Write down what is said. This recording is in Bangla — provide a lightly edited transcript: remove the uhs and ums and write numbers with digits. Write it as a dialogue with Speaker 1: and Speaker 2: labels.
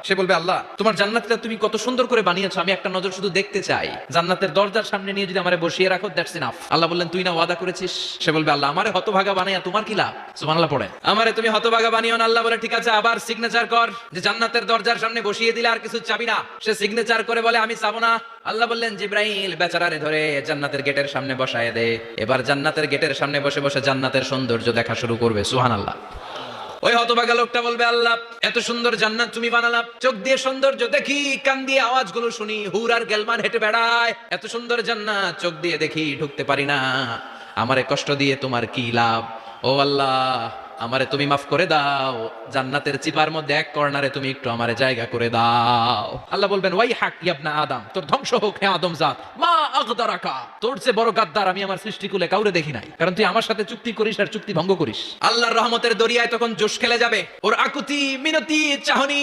Speaker 1: সে বলবে আল্লাহ তোমার জান্নাতটা তুমি কত সুন্দর করে বানিয়েছো, আমি একটা নজর শুধু দেখতে চাই। জান্নাতের দরজার সামনে নিয়ে যদি আমারে বসিয়ে রাখো, দ্যাটস ইনাফ। আল্লাহ বললেন তুই না ওয়াদা করেছিস। সে বলবে আল্লাহ আমারে হতভাগা বানাইয়া তোমার কি লাভ? সুবহানাল্লাহ পড়ে। আমারে তুমি হতভাগা বানিও না। আল্লাহ বলে ঠিক আছে, আবার সিগনেচার কর যে জান্নাতের দরজার সামনে বসিয়ে দিলে আর কিছু চাবি না। সে সিগনেচার করে বলে আমি চাবো না। আল্লাহ বললেন জিব্রাইল বেচারারে ধরে জান্নাতের গেটের সামনে বসায় দে। এবার জান্নাতের গেটের সামনে বসে বসে জান্নাতের সৌন্দর্য দেখা শুরু করবে। সুবহানাল্লাহ। ওই হতভাগা লোকটা বলবে আল্লাহ এত সুন্দর জান্নাত তুমি বানালা, চোখ দিয়ে সৌন্দর্য দেখি, কান দিয়ে আওয়াজগুলো শুনি, হুর আর গেলমান হেঁটে বেড়ায়, এত সুন্দর জান্নাত চোখ দিয়ে দেখি, ঢুকতে পারি না, আমারে কষ্ট দিয়ে তোমার কি লাভ? ও আল্লাহ আমারে তুমি মাফ করে দাও, জান্নাতের চিপার মধ্যে এক কর্নারে তুমি একটু আমারে জায়গা করে দাও। আল্লাহ বলবেন ওয়াই হাক ইবনা আদম, তোর ধ্বংস হোক হে আদম জাত, মা আগদারাকা, তোর চেয়ে বড় গাদ্দার আমি আমার সৃষ্টিকুলে কাউরে দেখি নাই, কারণ তুই আমার সাথে চুক্তি করিস আর চুক্তি ভঙ্গ করিস। আল্লাহর রহমতের দরিয়ায় তখন জোশ খেলে যাবে, ওর আকুতি মিনতি চাহনি